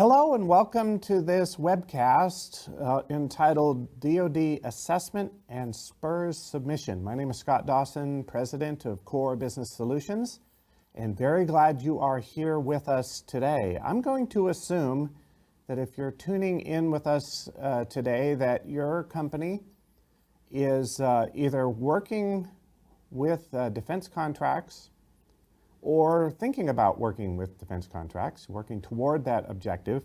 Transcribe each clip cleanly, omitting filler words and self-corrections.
Hello and welcome to this webcast entitled DoD Assessment and SPRS Submission. My name is Scott Dawson, President of Core Business Solutions, and very glad you are here with us today. I'm going to assume that if you're tuning in with us today, that your company is either working with defense contracts or thinking about working with defense contracts, working toward that objective,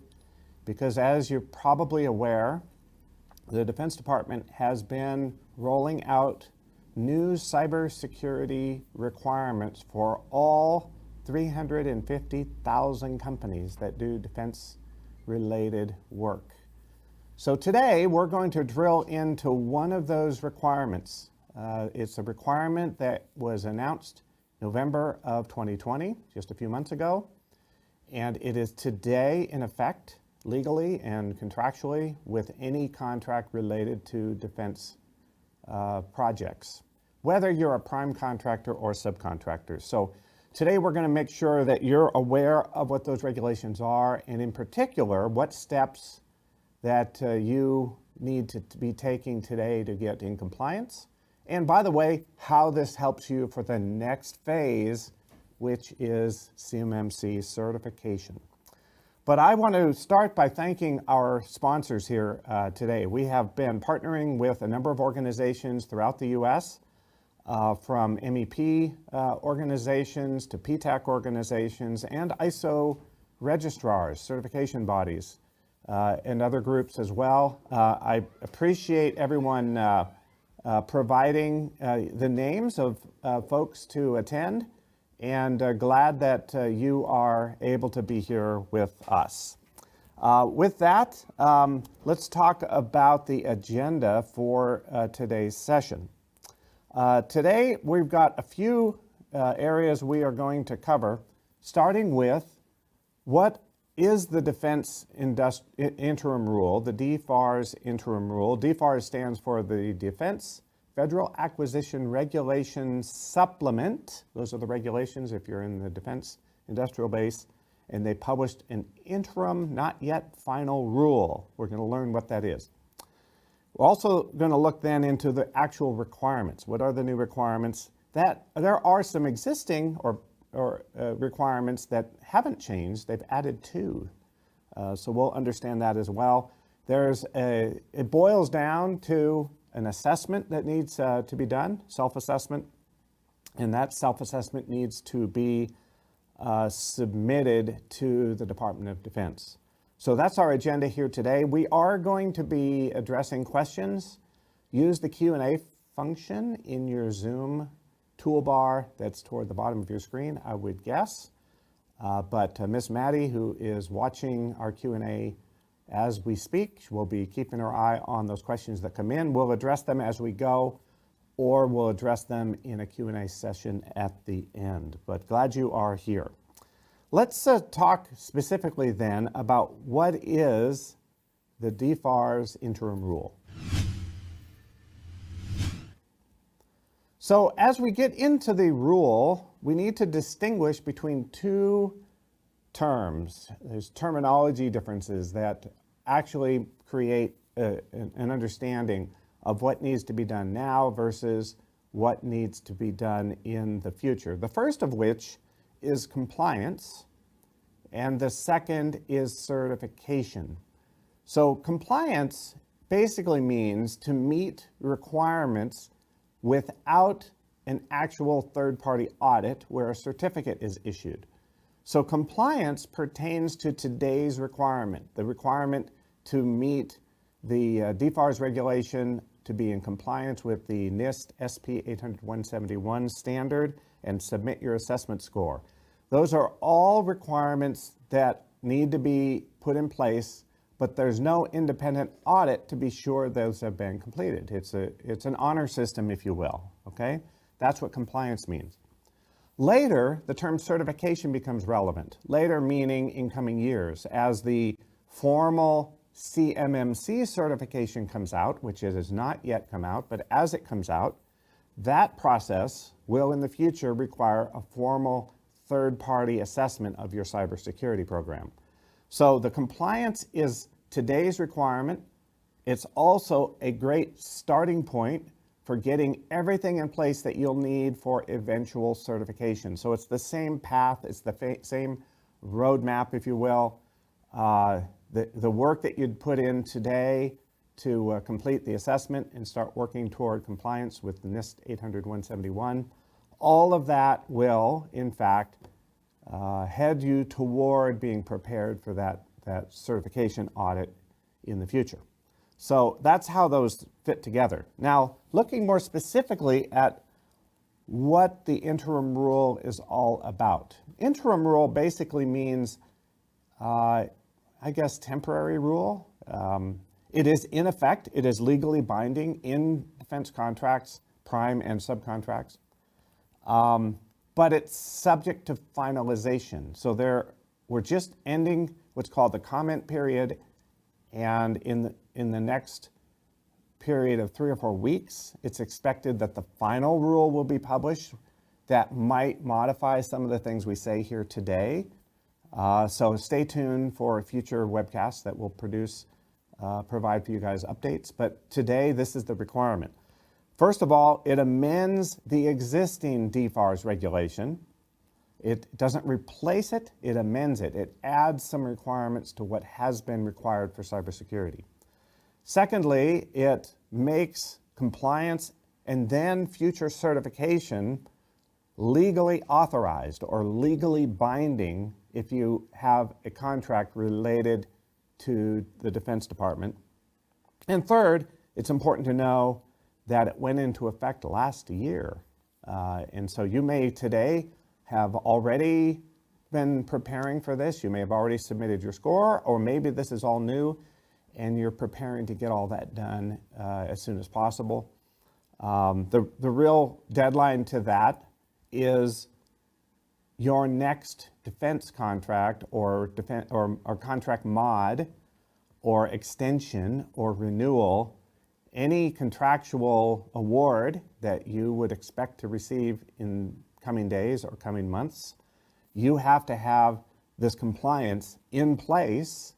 because as you're probably aware, the Defense Department has been rolling out new cybersecurity requirements for all 350,000 companies that do defense-related work. So today, we're going to drill into one of those requirements. It's a requirement that was announced November of 2020, just a few months ago, and it is today in effect legally and contractually with any contract related to defense projects, whether you're a prime contractor or subcontractor. So today we're going to make sure that you're aware of what those regulations are, and in particular, what steps that you need to be taking today to get in compliance. And by the way, how this helps you for the next phase, which is CMMC certification. But I want to start by thanking our sponsors here today. We have been partnering with a number of organizations throughout the U.S., from MEP organizations to PTAC organizations and ISO registrars, certification bodies, and other groups as well. I appreciate everyone providing the names of folks to attend, and glad that you are able to be here with us. With that, let's talk about the agenda for today's session. Today, we've got a few areas we are going to cover, starting with what is the Defense Interim Rule, the DFARS Interim Rule. DFARS stands for the Defense Federal Acquisition Regulation Supplement. Those are the regulations if you're in the defense industrial base. And they published an interim, not yet final rule. We're going to learn what that is. We're also going to look then into the actual requirements. What are the new requirements? That there are some existing or requirements that haven't changed. They've added two. So we'll understand that as well. It boils down to an assessment that needs to be done, self-assessment, and that self-assessment needs to be submitted to the Department of Defense. So that's our agenda here today. We are going to be addressing questions. Use the Q&A function in your Zoom toolbar that's toward the bottom of your screen, I would guess. But Miss Maddie, who is watching our Q&A as we speak, we'll be keeping our eye on those questions that come in. We'll address them as we go, or we'll address them in a Q&A session at the end. But glad you are here. Let's talk specifically then about what is the DFARS Interim Rule. So as we get into the rule, we need to distinguish between two terms. There's terminology differences that actually create an understanding of what needs to be done now versus what needs to be done in the future. The first of which is compliance, and the second is certification. So compliance basically means to meet requirements without an actual third-party audit where a certificate is issued. So compliance pertains to today's requirement, the requirement to meet the DFARS regulation to be in compliance with the NIST SP 800-171 standard and submit your assessment score. Those are all requirements that need to be put in place, but there's no independent audit to be sure those have been completed. It's an honor system, if you will, okay? That's what compliance means. Later, the term certification becomes relevant. Later meaning in coming years, as the formal CMMC certification comes out, which it has not yet come out, but as it comes out, that process will in the future require a formal third-party assessment of your cybersecurity program. So the compliance is today's requirement. It's also a great starting point for getting everything in place that you'll need for eventual certification. So it's the same path, it's the same roadmap, if you will. The work that you'd put in today to complete the assessment and start working toward compliance with the NIST 800-171, all of that will, in fact, head you toward being prepared for that certification audit in the future. So that's how those fit together. Now, looking more specifically at what the interim rule is all about. Interim rule basically means, I guess, temporary rule. It is in effect, it is legally binding in defense contracts, prime and subcontracts, but it's subject to finalization. So we're just ending what's called the comment period, and in the next period of 3 or 4 weeks, it's expected that the final rule will be published that might modify some of the things we say here today. So stay tuned for future webcasts that will provide for you guys updates. But today, this is the requirement. First of all, it amends the existing DFARS regulation. It doesn't replace it, it amends it. It adds some requirements to what has been required for cybersecurity. Secondly, it makes compliance and then future certification legally authorized or legally binding if you have a contract related to the Defense Department. And third, it's important to know that it went into effect last year. And so you may today have already been preparing for this. You may have already submitted your score, or maybe this is all new and you're preparing to get all that done as soon as possible. The real deadline to that is your next defense contract or contract mod or extension or renewal, any contractual award that you would expect to receive in coming days or coming months, you have to have this compliance in place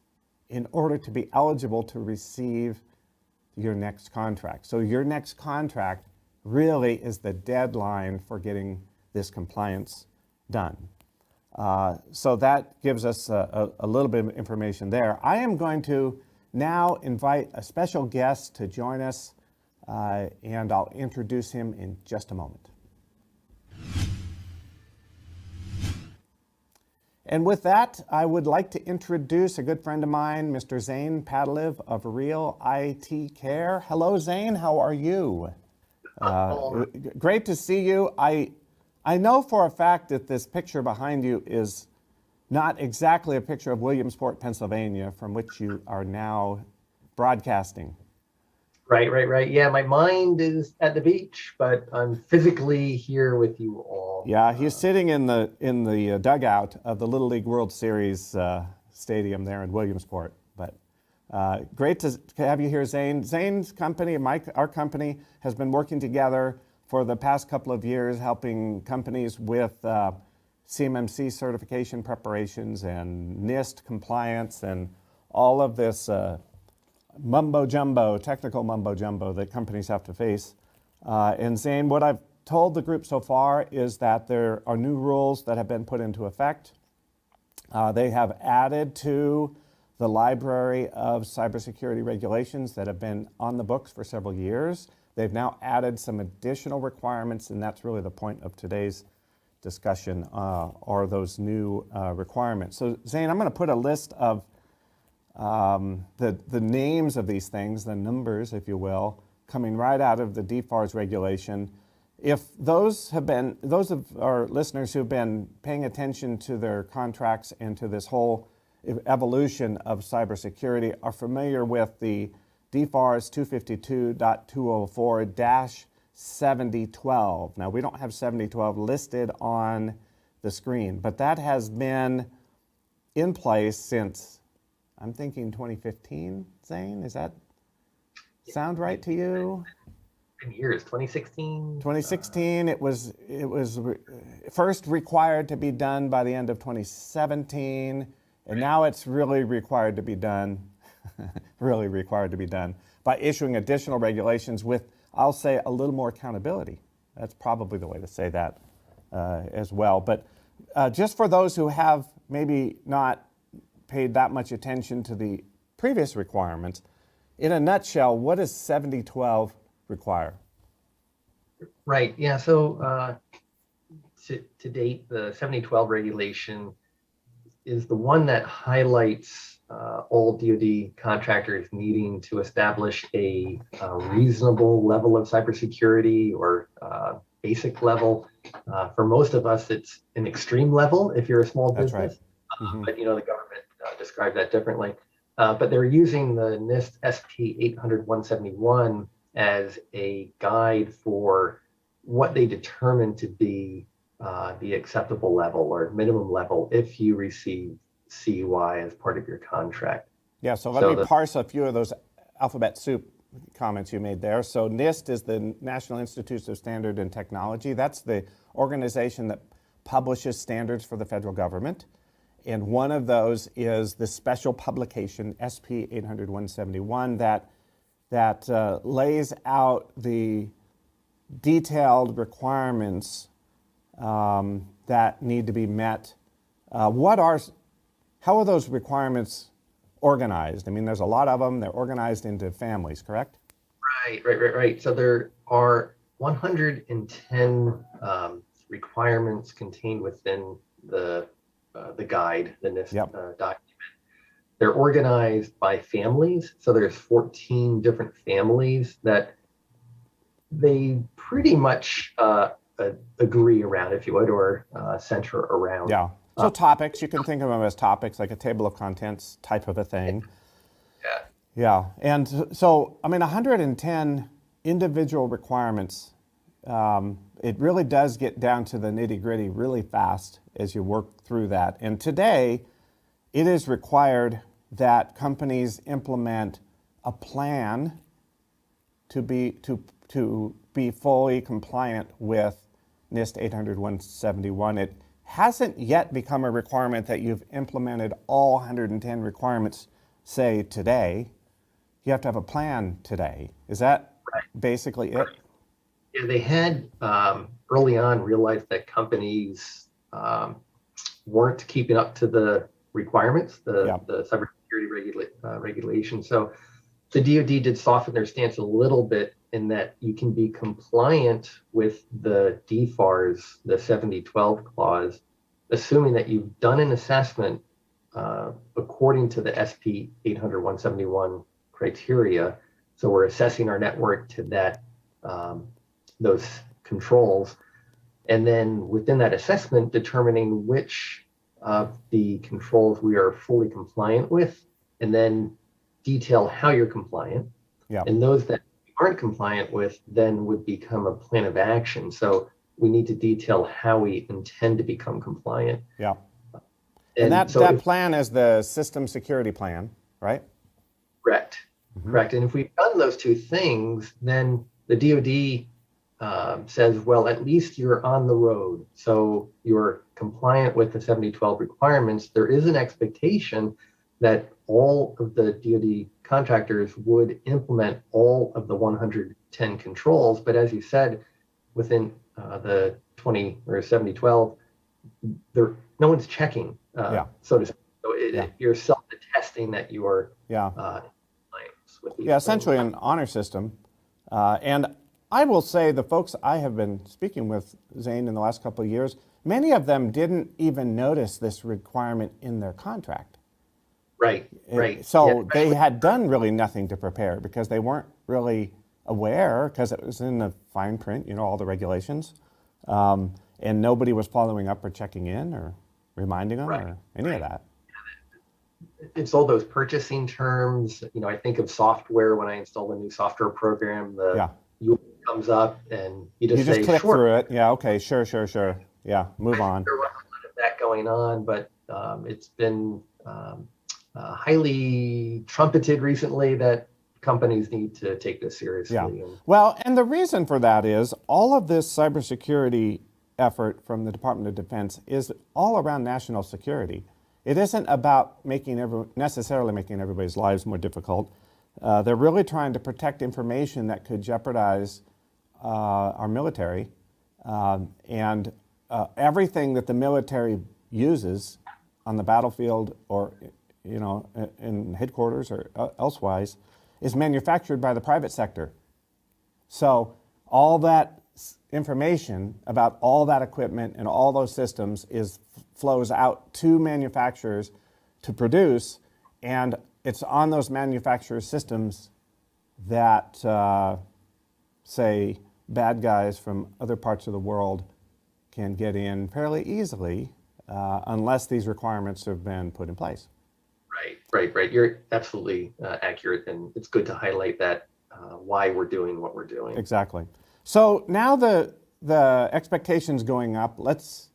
in order to be eligible to receive your next contract. So your next contract really is the deadline for getting this compliance done. So that gives us a little bit of information there. I am going to now invite a special guest to join us, and I'll introduce him in just a moment. And with that, I would like to introduce a good friend of mine, Mr. Zane Padalev of Real IT Care. Hello, Zane. How are you? Great to see you. I know for a fact that this picture behind you is not exactly a picture of Williamsport, Pennsylvania, from which you are now broadcasting. Right. Yeah, my mind is at the beach, but I'm physically here with you all. Yeah, he's sitting in the dugout of the Little League World Series stadium there in Williamsport. But great to have you here, Zane. Zane's company, our company, has been working together for the past couple of years, helping companies with CMMC certification preparations and NIST compliance and all of this technical mumbo jumbo that companies have to face. And Zane, what I've told the group so far is that there are new rules that have been put into effect. They have added to the library of cybersecurity regulations that have been on the books for several years. They've now added some additional requirements, and that's really the point of today's discussion, are those new requirements. So Zane, I'm going to put a list of the names of these things, the numbers, if you will, coming right out of the DFARS regulation. If those of our listeners who've been paying attention to their contracts and to this whole evolution of cybersecurity are familiar with the DFARS 252.204-7012. Now, we don't have 7012 listed on the screen, but that has been in place since, I'm thinking 2015, Zane? Does that sound right to you? Years, 2016? 2016, it was first required to be done by the end of 2017, And now it's really required to be done, really required to be done by issuing additional regulations with, I'll say, a little more accountability. That's probably the way to say that as well. But just for those who have maybe not paid that much attention to the previous requirements, in a nutshell, what does 7012 require? Right. Yeah. So to date, the 7012 regulation is the one that highlights all DoD contractors needing to establish a reasonable level of cybersecurity or basic level. For most of us, it's an extreme level if you're a small That's business. right. But the government described that differently. But they're using the NIST SP 800-171 as a guide for what they determine to be the acceptable level or minimum level if you receive CUI as part of your contract. Yeah, so let me parse a few of those alphabet soup comments you made there. So NIST is the National Institutes of Standard and Technology. That's the organization that publishes standards for the federal government. And one of those is the special publication, SP 800-171, that lays out the detailed requirements that need to be met. How are those requirements organized? I mean, there's a lot of them. They're organized into families, correct? Right. So there are 110 requirements contained within the guide, the NIST document. They're organized by families. So there's 14 different families that they pretty much agree around, if you would, or center around. Yeah. So topics, you can think of them as topics, like a table of contents type of a thing. Yeah. And so, I mean, 110 individual requirements, it really does get down to the nitty-gritty really fast as you work through that. And today, it is required that companies implement a plan to be fully compliant with NIST 800-171. It hasn't yet become a requirement that you've implemented all 110 requirements, say, today. You have to have a plan today. Is that basically it? Yeah, they had early on realized that companies weren't keeping up to the requirements, the cybersecurity regulation. So the DoD did soften their stance a little bit in that you can be compliant with the DFARS, the 7012 clause, assuming that you've done an assessment according to the SP 800-171 criteria. So we're assessing our network to that those controls, and then within that assessment, determining which of the controls we are fully compliant with, and then detail how you're compliant. Yeah. And those that aren't compliant with then would become a plan of action. So we need to detail how we intend to become compliant. Yeah. And that plan is the system security plan, right? Correct. Mm-hmm. Correct. And if we've done those two things, then the DoD says, well, at least you're on the road. So you're compliant with the 7012 requirements. There is an expectation that all of the DoD contractors would implement all of the 110 controls. But as you said, within the 20 or 7012, no one's checking, so to speak. So you're self-attesting that you are with these essentially an honor system. And I will say the folks I have been speaking with, Zane, in the last couple of years, many of them didn't even notice this requirement in their contract. Right. So they had done really nothing to prepare because they weren't really aware, because it was in the fine print, all the regulations, and nobody was following up or checking in or reminding them or any of that. It's all those purchasing terms. I think of software when I install a new software program. The UI comes up and you just say, click through it. Yeah. Okay. Sure. Yeah. Move on. There was a lot of that going on, but it's been highly trumpeted recently that companies need to take this seriously. Yeah. Well, and the reason for that is all of this cybersecurity effort from the Department of Defense is all around national security. it isn't about necessarily making everybody's lives more difficult. They're really trying to protect information that could jeopardize our military, and everything that the military uses on the battlefield or in headquarters or elsewise is manufactured by the private sector. So all that information about all that equipment and all those systems flows out to manufacturers to produce, and it's on those manufacturers' systems that, say, bad guys from other parts of the world can get in fairly easily unless these requirements have been put in place. Right. You're absolutely accurate, and it's good to highlight that why we're doing what we're doing. Exactly. So now the expectations going up. Let's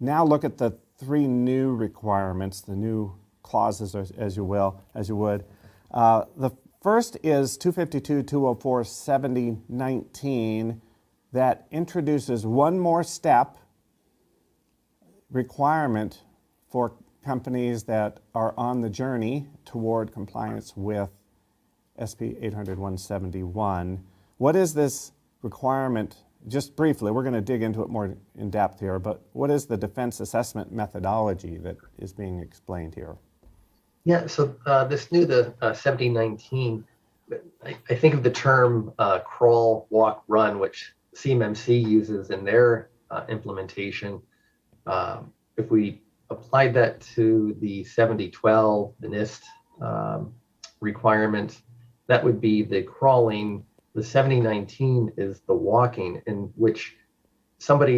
now look at the 3 new requirements, the new clauses, as you would. The first is 252-204-7019 that introduces one more step requirement for companies that are on the journey toward compliance with SP 800-171. What is this requirement? Just briefly, we're going to dig into it more in depth here, but what is the defense assessment methodology that is being explained here? Yeah, so this new, the 7019, I think of the term crawl, walk, run, which CMMC uses in their implementation. If we applied that to the 7012, the NIST requirement, that would be the crawling. The 7019 is the walking, in which what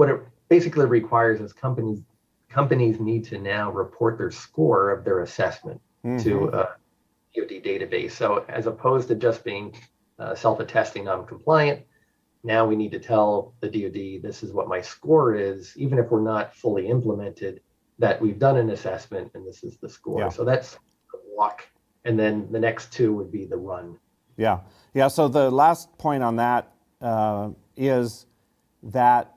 it basically requires is companies need to now report their score of their assessment to a DoD database. So as opposed to just being self-attesting I'm compliant, now we need to tell the DoD this is what my score is, even if we're not fully implemented, that we've done an assessment and this is the score. Yeah. So that's the walk. And then the next 2 would be the run. Yeah. So the last point on that is that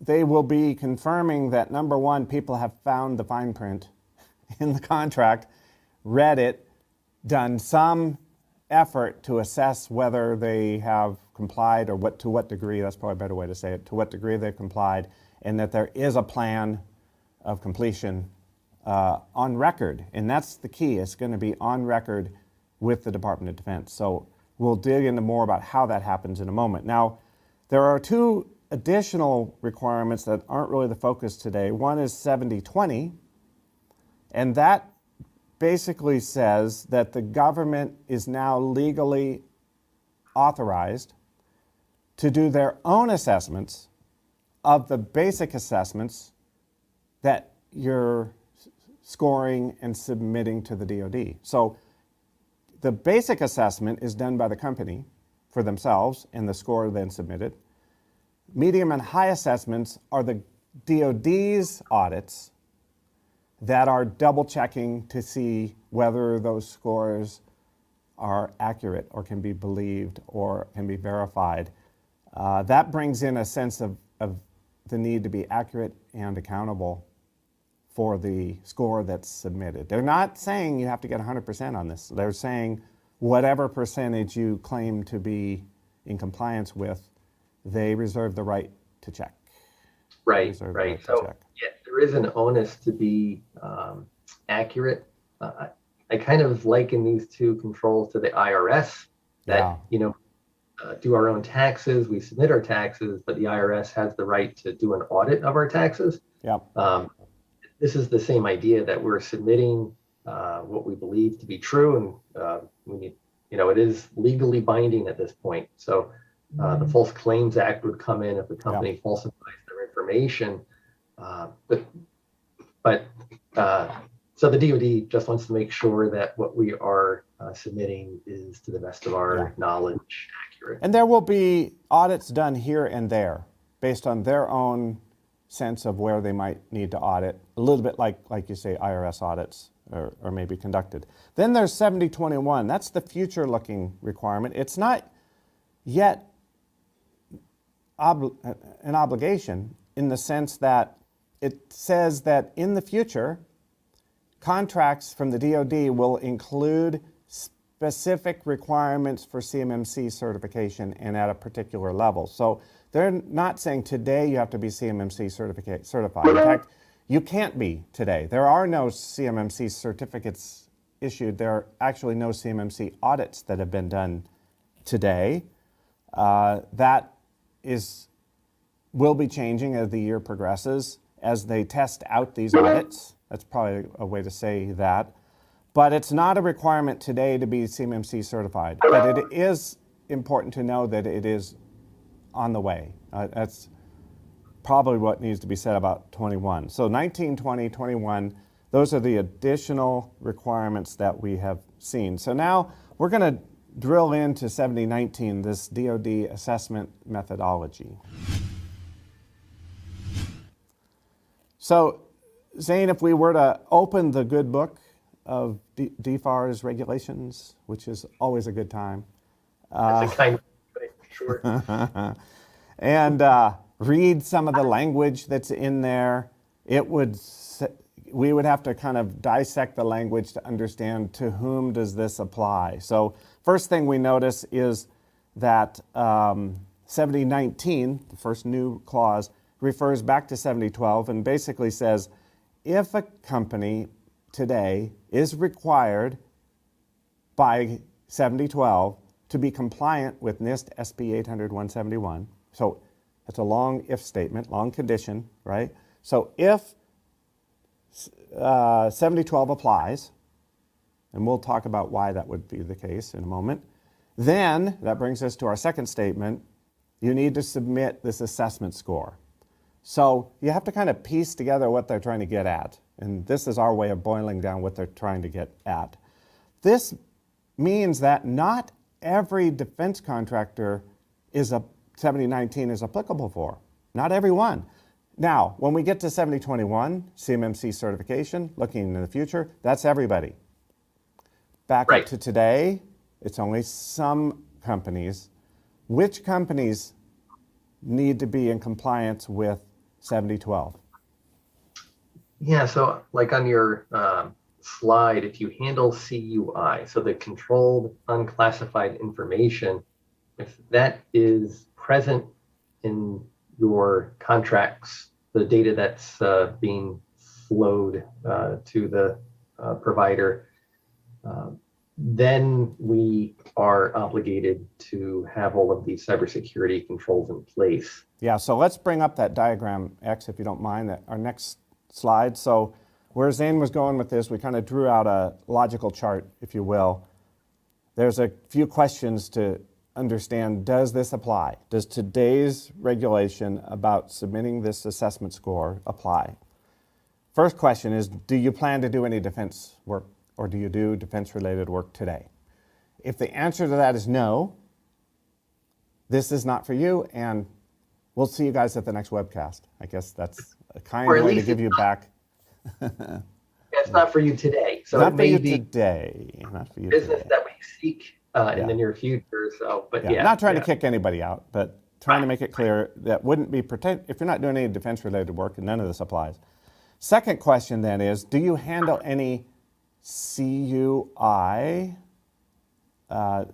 they will be confirming that, number one, people have found the fine print in the contract, read it, done some effort to assess whether they have complied or to what degree, that's probably a better way to say it, to what degree they've complied, and that there is a plan of completion on record. And that's the key. It's going to be on record with the Department of Defense. So we'll dig into more about how that happens in a moment. Now, there are 2 additional requirements that aren't really the focus today. One is 7020, and that basically says that the government is now legally authorized to do their own assessments of the basic assessments that you're scoring and submitting to the DoD. So the basic assessment is done by the company for themselves, and the score then submitted. Medium and high assessments are the DoD's audits that are double checking to see whether those scores are accurate or can be believed or can be verified. That brings in a sense of the need to be accurate and accountable for the score that's submitted. They're not saying you have to get 100% on this. They're saying whatever percentage you claim to be in compliance with, they reserve the right to check. Right. So yeah, there is an onus to be accurate. I kind of liken these 2 controls to the IRS that, do our own taxes. We submit our taxes, but the IRS has the right to do an audit of our taxes. Yeah. This is the same idea that we're submitting what we believe to be true, and we need, it is legally binding at this point. So the False Claims Act would come in if the company falsifies their information. So the DoD just wants to make sure that what we are submitting is, to the best of our knowledge, accurate. And there will be audits done here and there based on their own sense of where they might need to audit, a little bit like you say, IRS audits or maybe conducted. Then there's 7021. That's the future-looking requirement. It's not yet an obligation in the sense that it says that in the future, contracts from the DoD will include specific requirements for CMMC certification and at a particular level. So they're not saying today you have to be CMMC certified. In fact, you can't be today. There are no CMMC certificates issued. There are actually no CMMC audits that have been done today. That will be changing as the year progresses, as they test out these audits. That's probably a way to say that. But it's not a requirement today to be CMMC certified. But it is important to know that it is on the way. That's probably what needs to be said about 21. So 19, 20, 21, those are the additional requirements that we have seen. So now we're going to drill into 7019, this DoD Assessment Methodology. So, Zane, if we were to open the good book of DFARS regulations, which is always a good time. That's a kind of thing, sure. And read some of the language that's in there, we would have to kind of dissect the language to understand to whom does this apply. So first thing we notice is that 7019, the first new clause, refers back to 7012 and basically says if a company today is required by 7012 to be compliant with NIST SP 800-171, so that's a long if statement, long condition, right? So if 7012 applies, and we'll talk about why that would be the case in a moment, then that brings us to our second statement. You need to submit this assessment score. So you have to kind of piece together what they're trying to get at. And this is our way of boiling down what they're trying to get at. This means that not every defense contractor 7019 is applicable for. Not every one. Now, when we get to 7021, CMMC certification, looking in the future, that's everybody. Back up to today, it's only some companies. Which companies need to be in compliance with 7012? Yeah, so like on your slide, if you handle CUI, so the controlled unclassified information, if that is present in your contracts, the data that's being flowed to the provider, then we are obligated to have all of these cybersecurity controls in place. Yeah, so let's bring up that diagram X, if you don't mind, our next slide. So where Zane was going with this, we kind of drew out a logical chart, if you will. There's a few questions to understand. Does this apply? Does today's regulation about submitting this assessment score apply? First question is, do you plan to do any defense work, or do you do defense-related work today? If the answer to that is no, this is not for you, and we'll see you guys at the next webcast. I guess that's a kind way to give you back. It's not for you today. So not it for you may today. Not for you business today. that we seek in the near future. So, but Not trying to kick anybody out, but trying to make it clear that wouldn't be if you're not doing any defense-related work, and none of this applies. Second question then is, do you handle any CUI?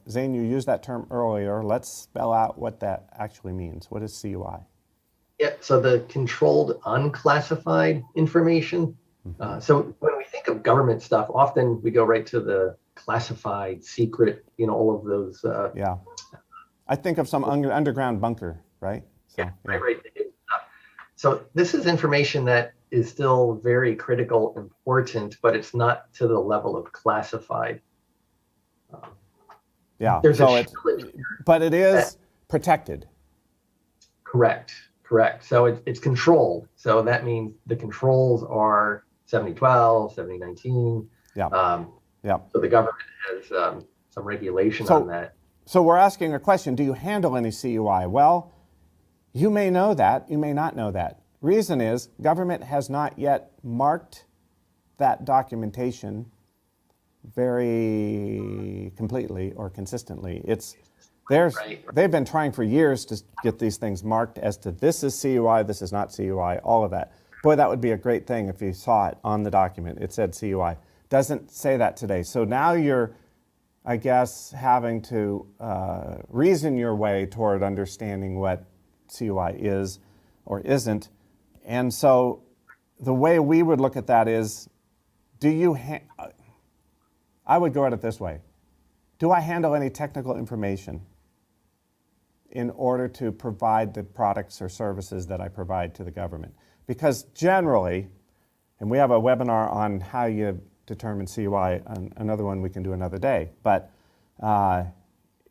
Zane, you used that term earlier. Let's spell out what that actually means. What is CUI? Yeah, so the controlled unclassified information. So when we think of government stuff, often we go right to the classified, secret, all of those. I think of some underground bunker, right? So, right. So this is information that is still very critical, important, but it's not to the level of classified. But it is protected. Correct. So it's controlled. So that means the controls are 7012, 7019. So the government has some regulation on that. So we're asking a question, do you handle any CUI? Well, you may know that, you may not know that. Reason is, government has not yet marked that documentation very completely or consistently. They've been trying for years to get these things marked as to this is CUI, this is not CUI, all of that. Boy, that would be a great thing if you saw it on the document. It said CUI. Doesn't say that today. So now you're, I guess, having to reason your way toward understanding what CUI is or isn't. And so the way we would look at that is, I would go at it this way. Do I handle any technical information in order to provide the products or services that I provide to the government? Because generally, and we have a webinar on how you determine CUI, another one we can do another day, but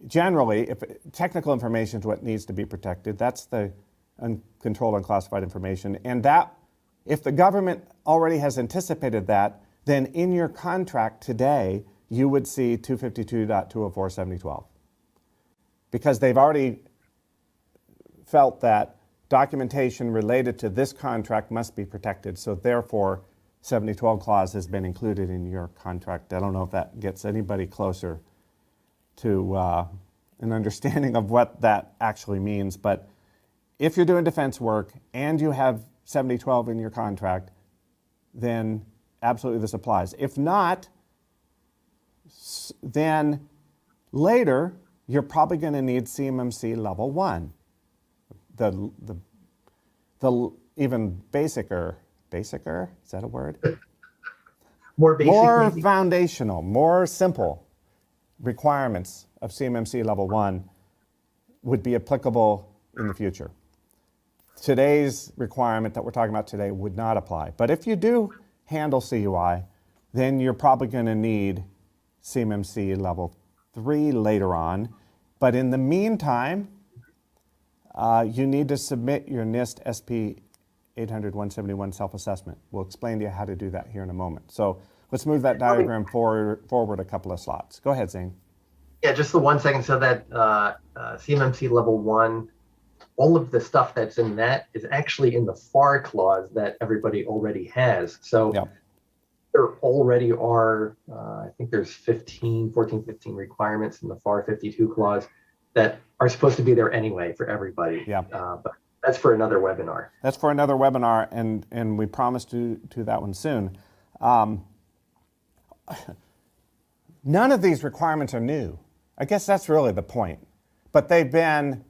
generally, if technical information is what needs to be protected, that's the uncontrolled unclassified information, and that, if the government already has anticipated that, then in your contract today, you would see 252.204/7012. Because they've already felt that documentation related to this contract must be protected, so therefore 7012 clause has been included in your contract. I don't know if that gets anybody closer to an understanding of what that actually means, but if you're doing defense work and you have 7012 in your contract, then absolutely this applies. If not, then later you're probably going to need CMMC level 1. The even basicer, is that a word? More basic. More maybe? foundational, more simple requirements of CMMC level 1 would be applicable in the future. Today's requirement that we're talking about today would not apply. But if you do handle CUI, then you're probably going to need CMMC level 3 later on. But in the meantime, you need to submit your NIST SP 800-171 self-assessment. We'll explain to you how to do that here in a moment. So let's move that diagram forward a couple of slots. Go ahead, Zane. Yeah, just the 1 second. So that CMMC level 1, all of the stuff that's in that is actually in the FAR clause that everybody already has. So there already are, I think there's 15 requirements in the FAR 52 clause that are supposed to be there anyway for everybody. But that's for another webinar. That's for another webinar, and we promise to that one soon. None of these requirements are new. I guess that's really the point. But they've been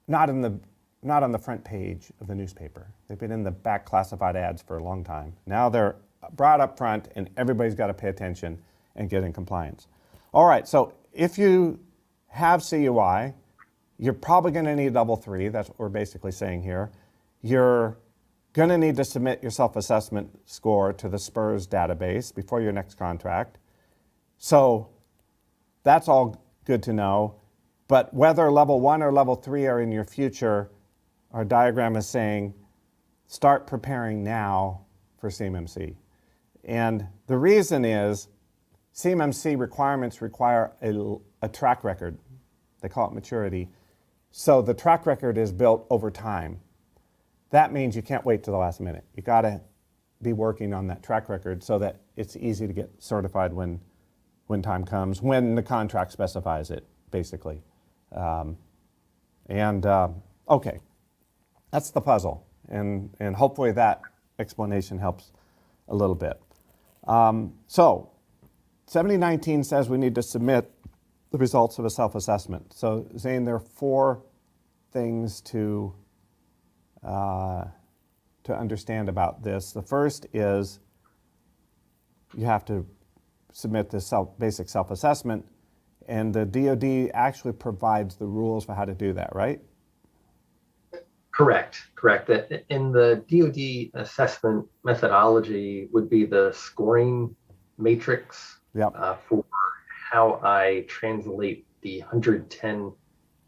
not on the front page of the newspaper. They've been in the back classified ads for a long time. Now they're brought up front, and everybody's got to pay attention and get in compliance. All right, so if you have CUI, you're probably going to need level 3. That's what we're basically saying here. You're going to need to submit your self-assessment score to the SPRS database before your next contract. So that's all good to know. But whether level 1 or level 3 are in your future, our diagram is saying start preparing now for CMMC. And the reason is CMMC requirements require a track record. They call it maturity. So the track record is built over time. That means you can't wait to the last minute. You got to be working on that track record so that it's easy to get certified when time comes, when the contract specifies it, basically. Okay, that's the puzzle. And hopefully that explanation helps a little bit. So 7019 says we need to submit the results of a self-assessment. So Zane, there are 4 things to understand about this. The first is you have to submit this basic self-assessment, and the DoD actually provides the rules for how to do that, right? Correct. In the DoD assessment methodology would be the scoring matrix for how I translate the 110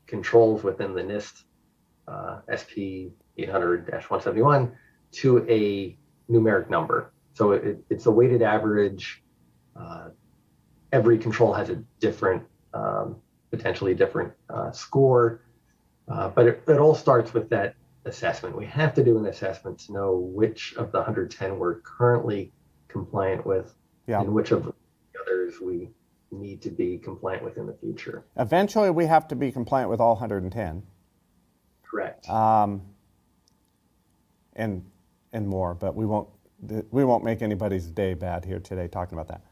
controls within the NIST SP 800-171 to a numeric number. So it's a weighted average. Every control has a different, potentially different score, but it all starts with that assessment. We have to do an assessment to know which of the 110 we're currently compliant with and which of the others we need to be compliant with in the future. Eventually, we have to be compliant with all 110. Correct. And and more, but we won't make anybody's day bad here today talking about that.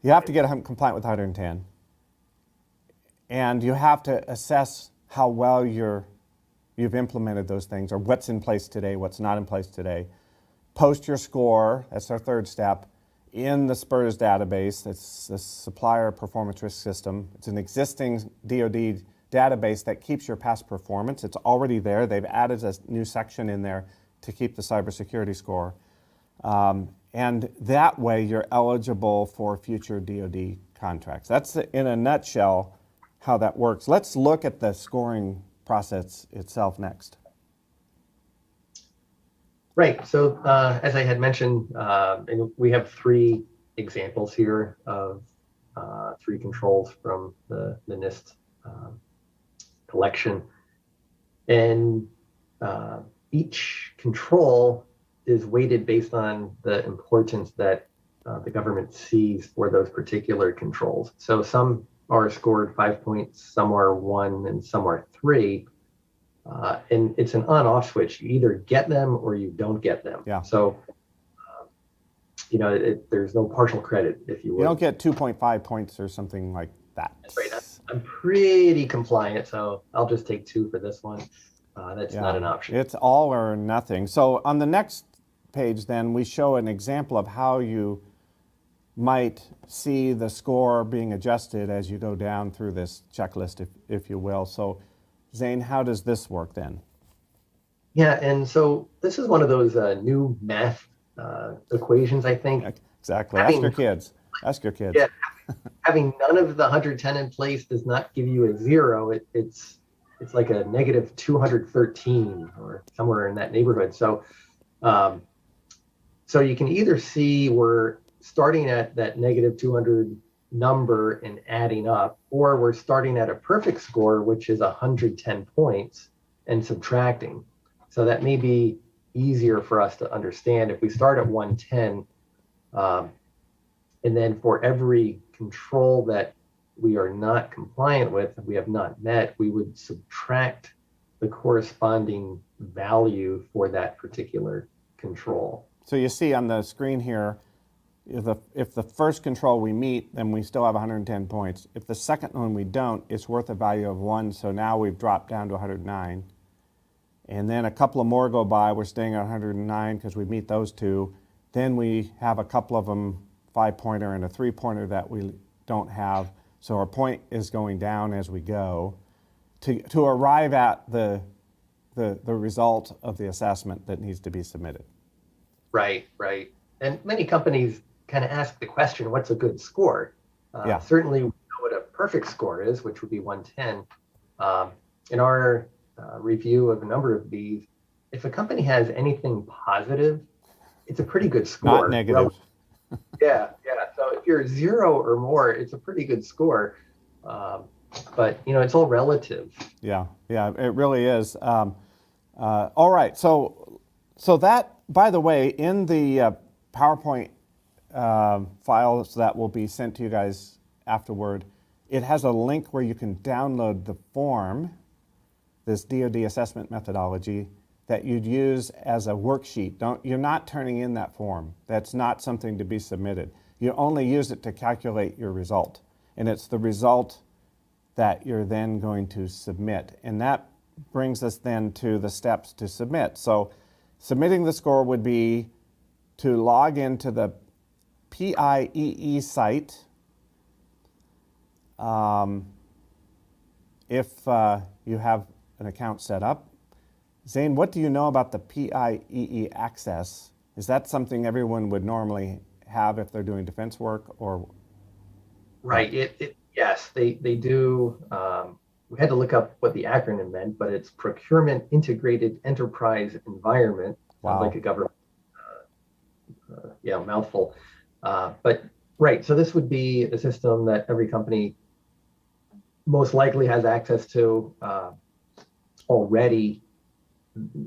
You have to get compliant with 110, and you have to assess how well you've implemented those things, or what's in place today, what's not in place today. Post your score, that's our third step, in the SPRS database. It's the Supplier Performance Risk System. It's an existing DoD database that keeps your past performance. It's already there. They've added a new section in there to keep the cybersecurity score. And that way you're eligible for future DoD contracts. That's in a nutshell how that works. Let's look at the scoring process itself next. Right. So as I had mentioned, we have 3 examples here of 3 controls from the NIST collection. And each control is weighted based on the importance that the government sees for those particular controls. So some are scored 5 points, some are 1, and some are 3. And it's an on-off switch. You either get them or you don't get them. Yeah. So, there's no partial credit, if you will. You don't get 2.5 points or something like that. That's right. I'm pretty compliant, so I'll just take 2 for this one. That's not an option. It's all or nothing. So on the next page, then, we show an example of how you might see the score being adjusted as you go down through this checklist, if you will. So Zane, how does this work then? Yeah, and so this is one of those new math equations, I think. Exactly. Ask your kids. Ask your kids. Yeah, having none of the 110 in place does not give you a 0. It's like a negative 213 or somewhere in that neighborhood. So, so you can either see we're starting at that negative 200 number and adding up, or we're starting at a perfect score, which is 110 points, and subtracting. So that may be easier for us to understand. If we start at 110, and then for every control that we are not compliant with, we have not met, we would subtract the corresponding value for that particular control. So you see on the screen here, if the first control we meet, then we still have 110 points. If the second one we don't, it's worth a value of 1, so now we've dropped down to 109. And then a couple of more go by, we're staying at 109 because we meet those 2. Then we have a couple of them, 5-pointer and a 3-pointer that we don't have. So our point is going down as we go to arrive at the result of the assessment that needs to be submitted. Right. And many companies kind of ask the question, what's a good score? Yeah. Certainly we know what a perfect score is, which would be 110. In our review of a number of these, if a company has anything positive, it's a pretty good score. Not negative. Yeah. So if you're 0 or more, it's a pretty good score. But it's all relative. Yeah, it really is. All right, so that, by the way, in the PowerPoint files that will be sent to you guys afterward, it has a link where you can download the form, this DoD Assessment Methodology, that you'd use as a worksheet. You're not turning in that form. That's not something to be submitted. You only use it to calculate your result. And it's the result that you're then going to submit. And that brings us then to the steps to submit. So submitting the score would be to log into the PIEE site. If you have an account set up. Zane, what do you know about the PIEE access? Is that something everyone would normally have if they're doing defense work, or? Right. Yes, they do. We had to look up what the acronym meant, but it's Procurement Integrated Enterprise Environment. Wow. Sounds like a government, mouthful. But right, so this would be a system that every company most likely has access to already.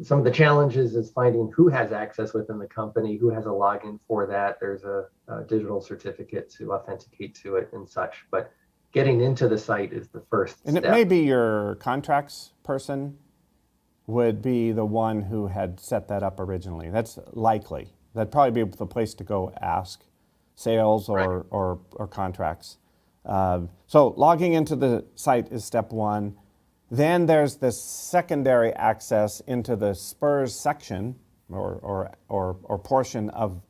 Some of the challenges is finding who has access within the company, who has a login for that. There's a digital certificate to authenticate to it and such. But getting into the site is the first and step. It may be your contracts person would be the one who had set that up originally. That's likely. That'd probably be the place to go ask sales or contracts. So logging into the site is step one. Then there's this secondary access into the SPRS section or portion of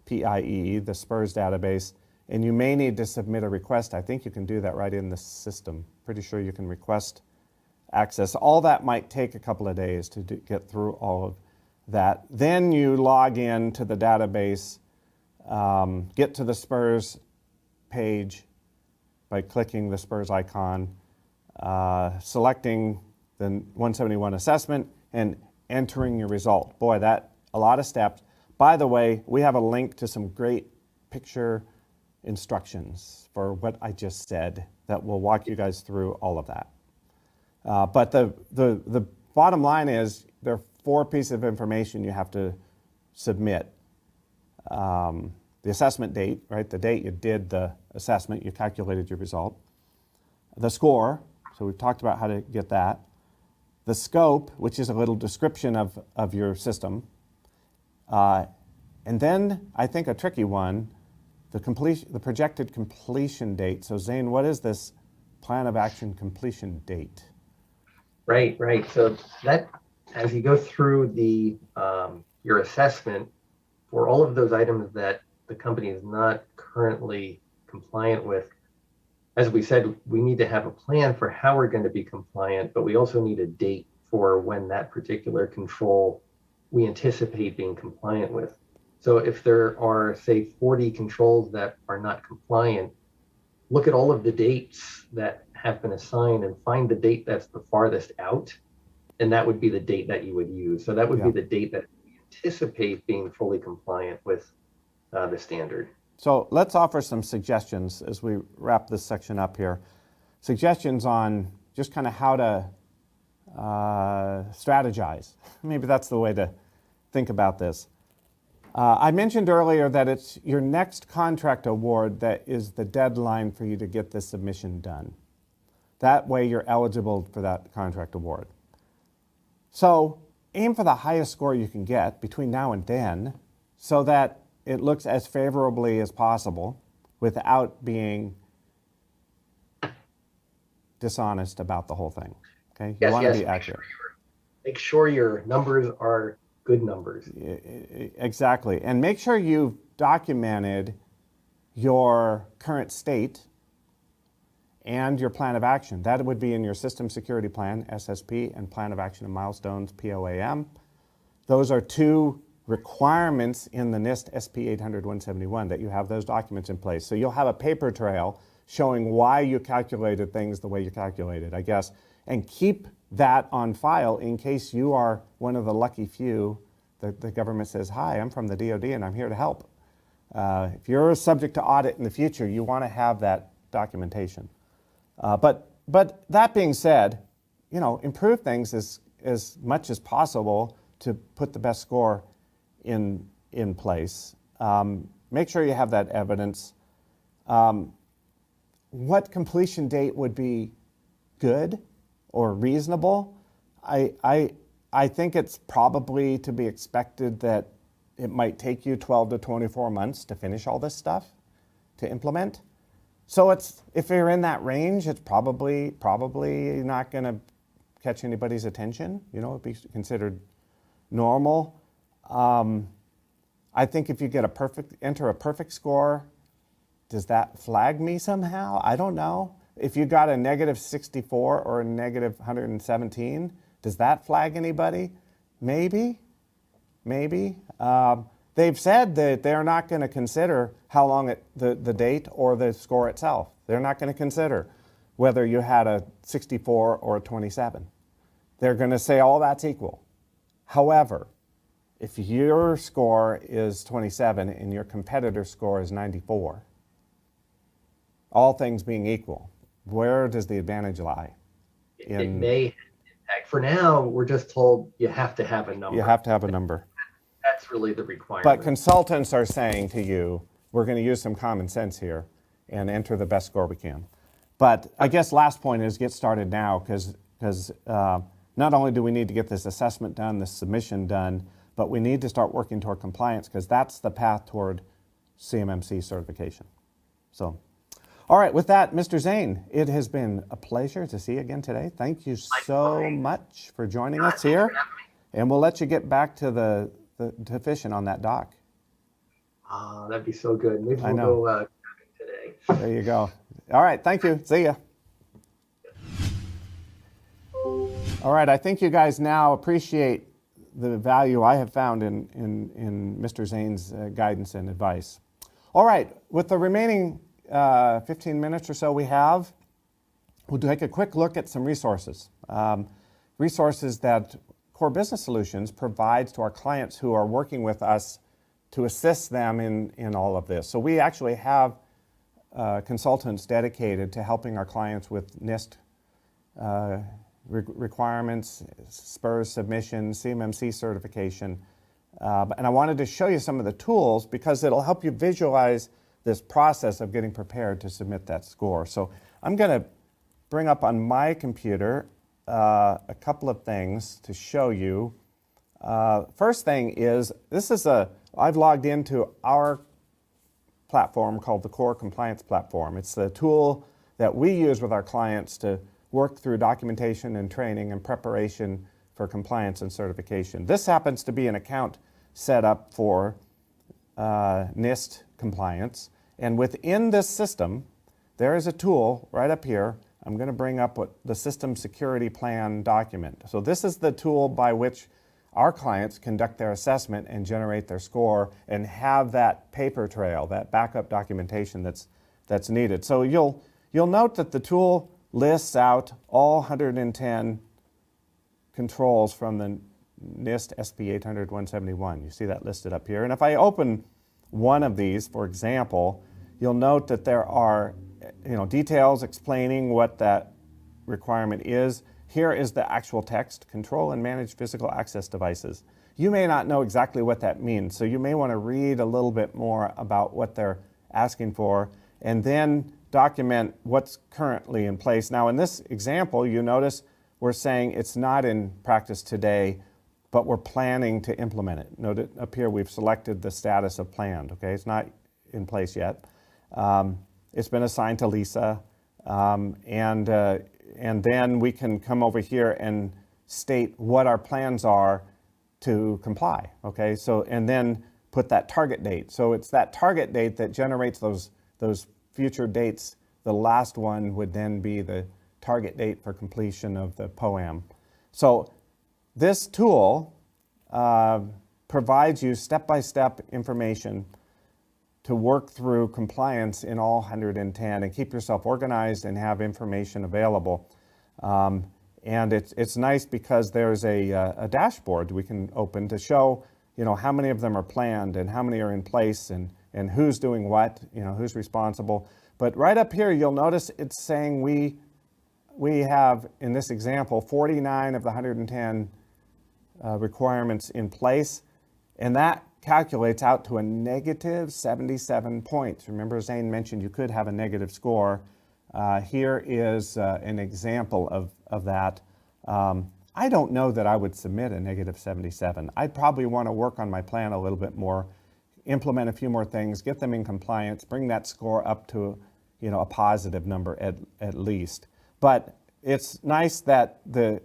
PIE, the SPRS database, and you may need to submit a request. I think you can do that right in the system. Pretty sure you can request access. All that might take a couple of days to get through all of that. Then you log in to the database, get to the SPRS page by clicking the SPRS icon, selecting the 171 assessment, and entering your result. Boy, that a lot of steps. By the way, we have a link to some great picture instructions for what I just said that will walk you guys through all of that. But the bottom line is there are 4 pieces of information you have to submit. The assessment date, right? The date you did the assessment, you calculated your result. The score, so we've talked about how to get that. The scope, which is a little description of your system. And then I think a tricky one, the projected completion date. So Zane, what is this plan of action completion date? Right. So that, as you go through the your assessment for all of those items that the company is not currently compliant with, as we said, we need to have a plan for how we're going to be compliant, but we also need a date for when that particular control we anticipate being compliant with. So if there are, say, 40 controls that are not compliant, look at all of the dates that have been assigned and find the date that's the farthest out, and that would be the date that you would use. So that would be the date that we anticipate being fully compliant with the standard. So let's offer some suggestions as we wrap this section up here. Suggestions on just kind of how to strategize. Maybe that's the way to think about this. I mentioned earlier that it's your next contract award that is the deadline for you to get the submission done. That way you're eligible for that contract award. So aim for the highest score you can get between now and then so that it looks as favorably as possible without being dishonest about the whole thing. Okay? You want to be accurate. Make sure your numbers are good numbers. Exactly. And make sure you've documented your current state and your plan of action. That would be in your System Security Plan, SSP, and Plan of Action and Milestones, POAM. Those are 2 requirements in the NIST SP 800-171 that you have those documents in place. So you'll have a paper trail showing why you calculated things the way you calculated, I guess, and keep that on file in case you are one of the lucky few that the government says, hi, I'm from the DoD and I'm here to help. If you're subject to audit in the future, you want to have that documentation. But that being said, improve things as much as possible to put the best score in place. Make sure you have that evidence. What completion date would be good or reasonable? I think it's probably to be expected that it might take you 12 to 24 months to finish all this stuff, to implement. So if you're in that range, it's probably not going to catch anybody's attention. It'd be considered normal. I think if you get enter a perfect score, does that flag me somehow? I don't know. If you got a negative 64 or a negative 117, does that flag anybody? Maybe. They've said that they're not going to consider how long the date or the score itself. They're not going to consider whether you had a 64 or a 27. They're going to say all that's equal. However, if your score is 27 and your competitor's score is 94, all things being equal, where does the advantage lie? It may impact. For now, we're just told you have to have a number. You have to have a number. That's really the requirement. But consultants are saying to you, we're going to use some common sense here and enter the best score we can. But I guess last point is get started now because not only do we need to get this assessment done, this submission done, but we need to start working toward compliance because that's the path toward CMMC certification. So, all right, with that, Mr. Zane, it has been a pleasure to see you again today. Thank you so much for joining us here. And we'll let you get back to to fishing on that dock. Oh, that'd be so good. Maybe we'll go today. There you go. All right, thank you. See ya. All right, I think you guys now appreciate the value I have found in Mr. Zane's guidance and advice. All right, with the remaining 15 minutes or so we have, we'll take a quick look at some resources. Resources that Core Business Solutions provides to our clients who are working with us to assist them in all of this. So we actually have consultants dedicated to helping our clients with NIST requirements, SPRS submissions, CMMC certification. And I wanted to show you some of the tools because it'll help you visualize this process of getting prepared to submit that score. So I'm going to bring up on my computer a couple of things to show you. First thing is, I've logged into our platform called the Core Compliance Platform. It's the tool that we use with our clients to work through documentation and training and preparation for compliance and certification. This happens to be an account set up for NIST compliance. And within this system, there is a tool right up here. I'm going to bring up the System Security Plan document. So this is the tool by which our clients conduct their assessment and generate their score and have that paper trail, that backup documentation that's needed. So you'll note that the tool lists out all 110 controls from the NIST SP 800-171. You see that listed up here. And if I open one of these, for example, you'll note that there are details explaining what that requirement is. Here is the actual text: control and manage physical access devices. You may not know exactly what that means, so you may want to read a little bit more about what they're asking for and then document what's currently in place. Now, in this example, you notice we're saying it's not in practice today, but we're planning to implement it. Note it up here, we've selected the status of planned, okay? It's not in place yet. It's been assigned to Lisa, and then we can come over here and state what our plans are to comply, okay? So, and then put that target date. So it's that target date that generates those future dates. The last one would then be the target date for completion of the POAM. So this tool provides you step-by-step information to work through compliance in all 110 and keep yourself organized and have information available. And it's nice because there's a dashboard we can open to show how many of them are planned and how many are in place and who's doing what, who's responsible. But right up here, you'll notice it's saying we have, in this example, 49 of the 110 requirements in place, and that calculates out to a negative 77 points. Remember, Zane mentioned you could have a negative score. Here is an example of that. I don't know that I would submit a negative 77. I'd probably want to work on my plan a little bit more, implement a few more things, get them in compliance, bring that score up to a positive number at least. But it's nice that the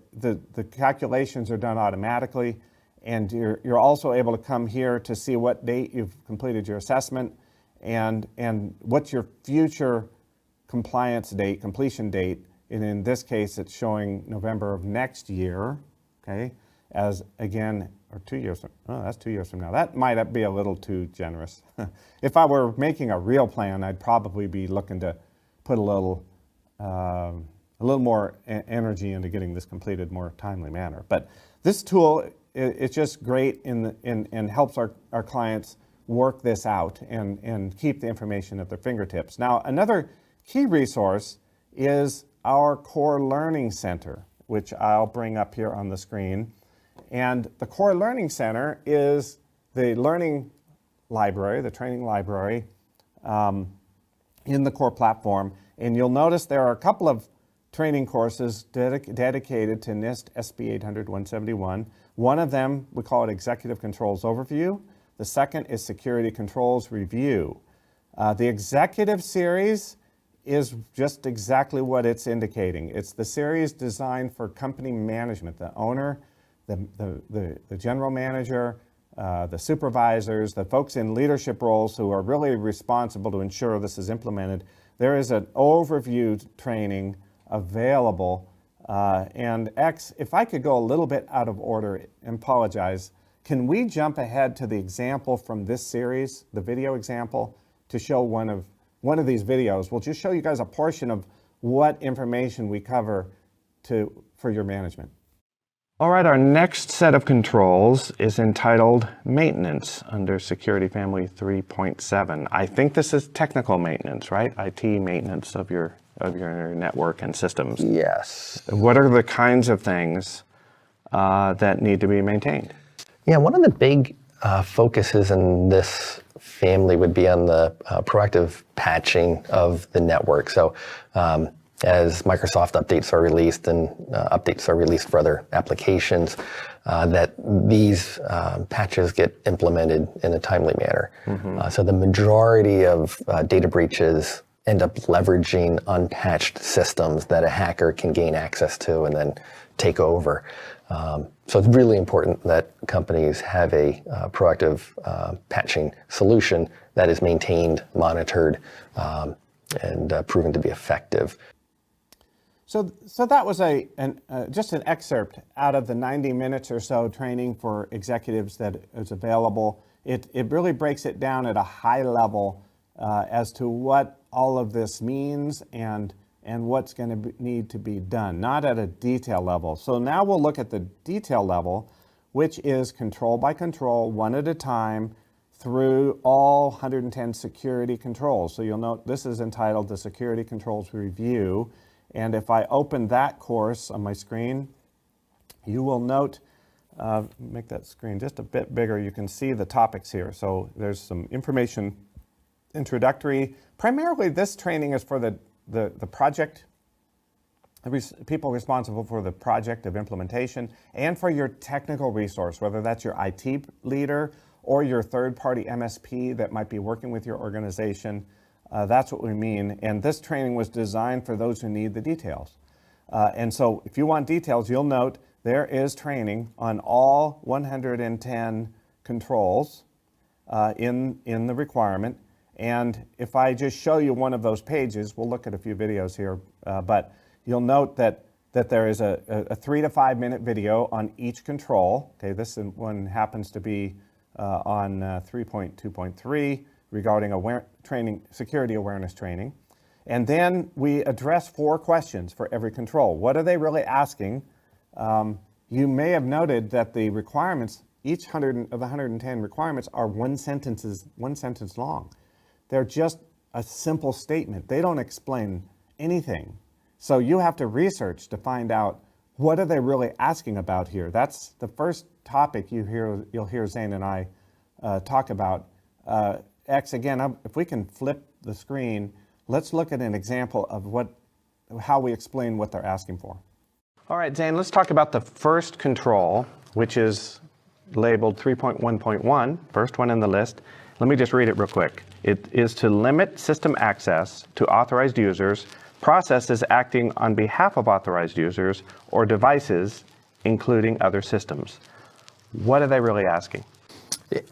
calculations are done automatically, and you're also able to come here to see what date you've completed your assessment and what's your future compliance date, completion date. And in this case, it's showing November of next year, okay, as again, or 2 years from, that's 2 years from now. That might be a little too generous. If I were making a real plan, I'd probably be looking to put a little more energy into getting this completed more timely manner. But this tool, it's just great and helps our clients work this out and keep the information at their fingertips. Now, another key resource is our Core Learning Center, which I'll bring up here on the screen. And the Core Learning Center is the learning library, the training library in the Core platform. And you'll notice there are a couple of training courses dedicated to NIST SP 800-171. One of them, we call it Executive Controls Overview. The second is Security Controls Review. The Executive Series is just exactly what it's indicating. It's the series designed for company management, the owner, the general manager, the supervisors, the folks in leadership roles who are really responsible to ensure this is implemented. There is an overview training available. And X, if I could go a little bit out of order, and apologize, can we jump ahead to the example from this series, the video example, to show one of these videos? We'll just show you guys a portion of what information we cover for your management. All right, our next set of controls is entitled Maintenance under Security Family 3.7. I think this is technical maintenance, right? IT maintenance of your network and systems. Yes. What are the kinds of things that need to be maintained? Yeah, one of the big focuses in this family would be on the proactive patching of the network. So as Microsoft updates are released and updates are released for other applications, that these patches get implemented in a timely manner. Mm-hmm. So the majority of data breaches end up leveraging unpatched systems that a hacker can gain access to and then take over. So it's really important that companies have a proactive patching solution that is maintained, monitored, and proven to be effective. So that was just an excerpt out of the 90 minutes or so training for executives that is available. It really breaks it down at a high level as to what all of this means and what's going to need to be done, not at a detail level. So now we'll look at the detail level, which is control by control, one at a time, through all 110 security controls. So you'll note this is entitled the Security Controls Review. And if I open that course on my screen, you will note, make that screen just a bit bigger, you can see the topics here. So there's some information introductory. Primarily this training is for the project, people responsible for the project of implementation and for your technical resource, whether that's your IT leader or your third-party MSP that might be working with your organization. That's what we mean. And this training was designed for those who need the details. And so if you want details, you'll note there is training on all 110 controls in the requirement. And if I just show you one of those pages, we'll look at a few videos here, but you'll note that there is a 3 to 5 minute video on each control. Okay, this one happens to be on 3.2.3 regarding security awareness training. And then we address 4 questions for every control. What are they really asking? You may have noted that the requirements, each of the 110 requirements are one sentence long. They're just a simple statement. They don't explain anything. So you have to research to find out what are they really asking about here. That's the first topic you'll hear Zane and I talk about. X, again, if we can flip the screen, let's look at an example of how we explain what they're asking for. All right, Zane, let's talk about the first control, which is labeled 3.1.1, first one in the list. Let me just read it real quick. It is to limit system access to authorized users, processes acting on behalf of authorized users, or devices, including other systems. What are they really asking?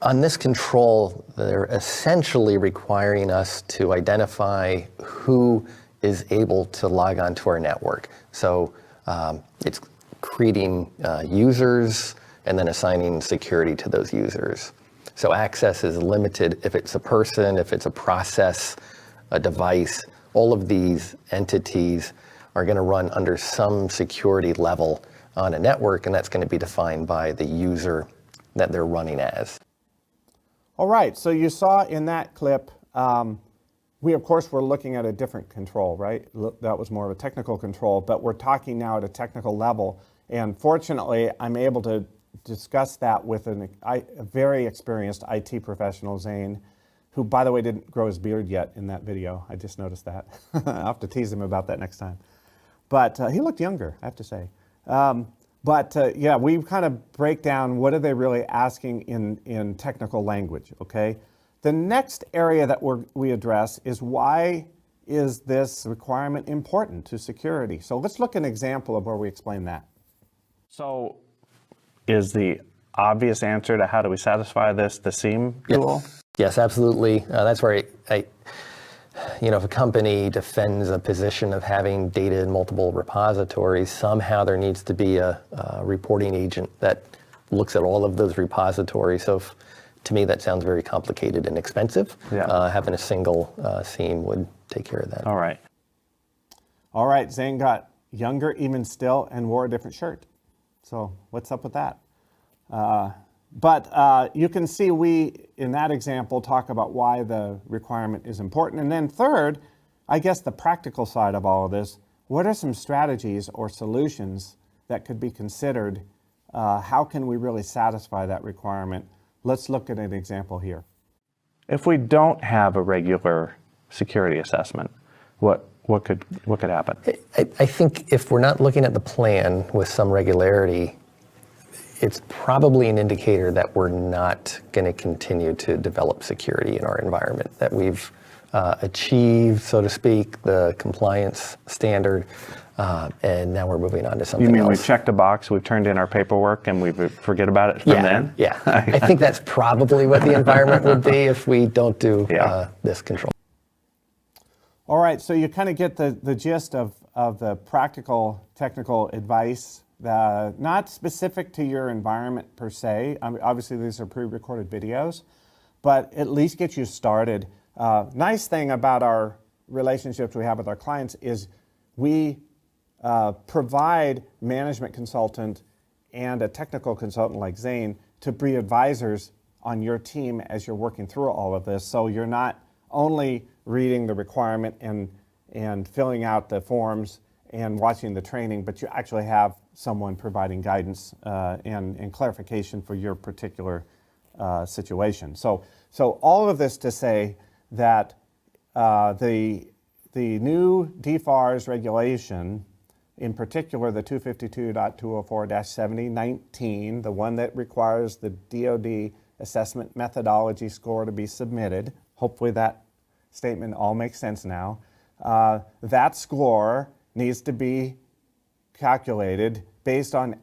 On this control, they're essentially requiring us to identify who is able to log on to our network. So it's creating users and then assigning security to those users. So access is limited if it's a person, if it's a process, a device. All of these entities are going to run under some security level on a network, and that's going to be defined by the user that they're running as. All right, so you saw in that clip, we of course were looking at a different control, right? That was more of a technical control, but we're talking now at a technical level. And fortunately, I'm able to discuss that with a very experienced IT professional, Zane, who, by the way, didn't grow his beard yet in that video. I just noticed that. I'll have to tease him about that next time. But he looked younger, I have to say. Yeah, we kind of break down what are they really asking in technical language, okay? The next area that we address is why is this requirement important to security? So let's look at an example of where we explain that. So is the obvious answer to how do we satisfy this the SEAM tool? Yes, absolutely. That's where if a company defends a position of having data in multiple repositories, somehow there needs to be a reporting agent that looks at all of those repositories. So to me, that sounds very complicated and expensive. Yeah. Having a single SEAM would take care of that. All right. All right, Zane got younger even still and wore a different shirt. So what's up with that? But you can see we, in that example, talk about why the requirement is important. And then third, I guess the practical side of all of this, what are some strategies or solutions that could be considered? How can we really satisfy that requirement? Let's look at an example here. If we don't have a regular security assessment, what could happen? I think if we're not looking at the plan with some regularity, it's probably an indicator that we're not going to continue to develop security in our environment, that we've achieved, so to speak, the compliance standard, and now we're moving on to something else. You mean we've checked a box, we've turned in our paperwork, and we forget about it from then? Yeah, I think that's probably what the environment would be if we don't do this control. All right, so you kind of get the gist of the practical technical advice, not specific to your environment per se. Obviously, these are pre-recorded videos, but at least get you started. Nice thing about our relationships we have with our clients is we provide management consultant and a technical consultant like Zane to be advisors on your team as you're working through all of this. So you're not only reading the requirement and filling out the forms and watching the training, but you actually have someone providing guidance and clarification for your particular situation. So all of this to say that the new DFARS regulation, in particular the 252.204-7019, the one that requires the DoD Assessment Methodology score to be submitted, hopefully that statement all makes sense now, that score needs to be calculated based on an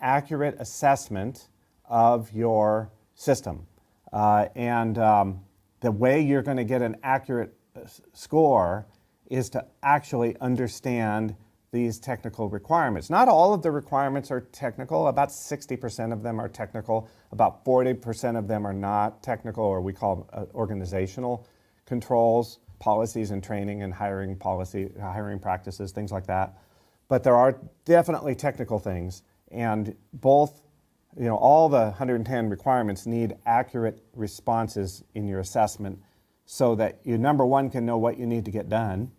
accurate assessment of your system. The way you're going to get an accurate score is to actually understand these technical requirements. Not all of the requirements are technical. About 60% of them are technical. About 40% of them are not technical, or we call organizational controls, policies and training and hiring practices, things like that. But there are definitely technical things, and both, all the 110 requirements need accurate responses in your assessment so that you, number one, can know what you need to get done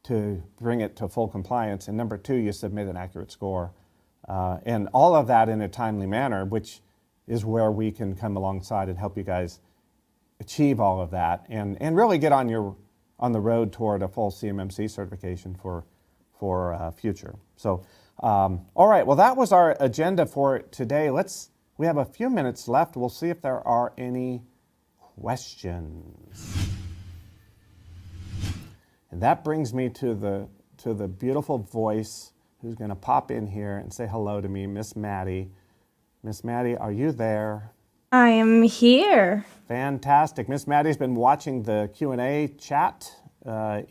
to bring it to full compliance, and number two, you submit an accurate score. And all of that in a timely manner, which is where we can come alongside and help you guys achieve all of that and really get on the road toward a full CMMC certification for future. So, all right, well, that was our agenda for today. We have a few minutes left. We'll see if there are any questions. And that brings me to the beautiful voice who's going to pop in here and say hello to me, Miss Maddie. Miss Maddie, are you there? I am here. Fantastic. Miss Maddie's been watching the Q&A chat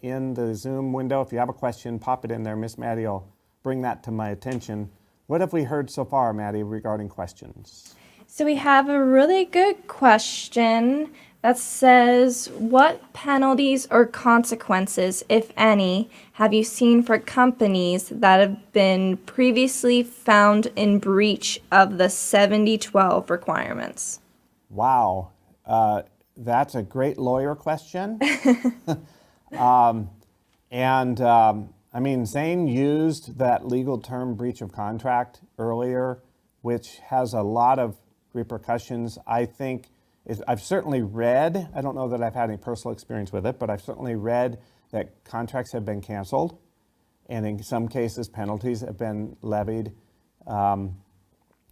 in the Zoom window. If you have a question, pop it in there. Miss Maddie will bring that to my attention. What have we heard so far, Maddie, regarding questions? So we have a really good question that says, what penalties or consequences, if any, have you seen for companies that have been previously found in breach of the 7012 requirements? Wow, that's a great lawyer question. Zane used that legal term breach of contract earlier, which has a lot of repercussions. I think I've certainly read, I don't know that I've had any personal experience with it, but I've certainly read that contracts have been canceled and in some cases penalties have been levied.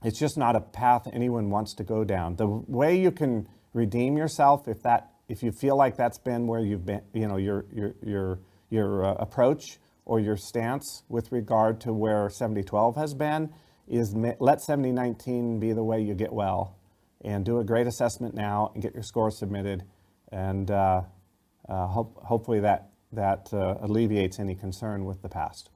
It's just not a path anyone wants to go down. The way you can redeem yourself, if you feel like that's been where you've been, your approach or your stance with regard to where 7012 has been, is let 7019 be the way you get well, and do a great assessment now and get your score submitted, and hopefully that alleviates any concern with the past.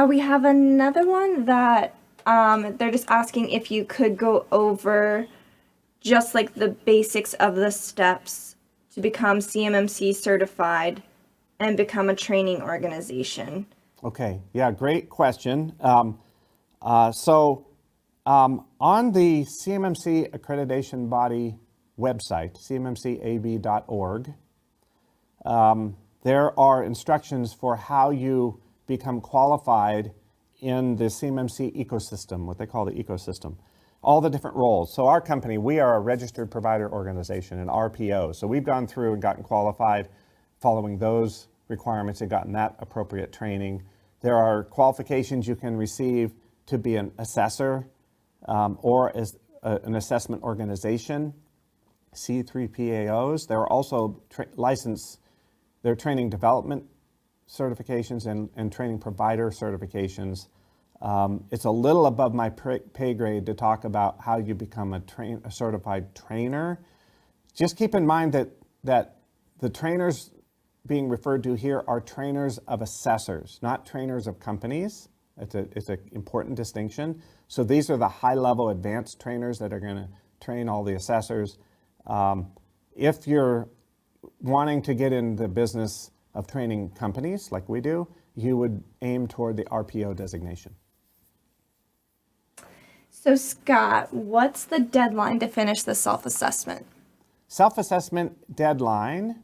We have another one that they're just asking if you could go over just like the basics of the steps to become CMMC certified and become a training organization. Okay, yeah, great question. On the CMMC accreditation body website, cmmcab.org, there are instructions for how you become qualified in the CMMC ecosystem, what they call the ecosystem, all the different roles. So our company, we are a registered provider organization, an RPO. So we've gone through and gotten qualified following those requirements and gotten that appropriate training. There are qualifications you can receive to be an assessor or as an assessment organization, C3PAOs. There are also there are training development certifications and training provider certifications. It's a little above my pay grade to talk about how you become a certified trainer. Just keep in mind that the trainers being referred to here are trainers of assessors, not trainers of companies. It's an important distinction. So these are the high-level advanced trainers that are going to train all the assessors. If you're wanting to get in the business of training companies like we do, you would aim toward the RPO designation. So Scott, what's the deadline to finish the self-assessment? Self-assessment deadline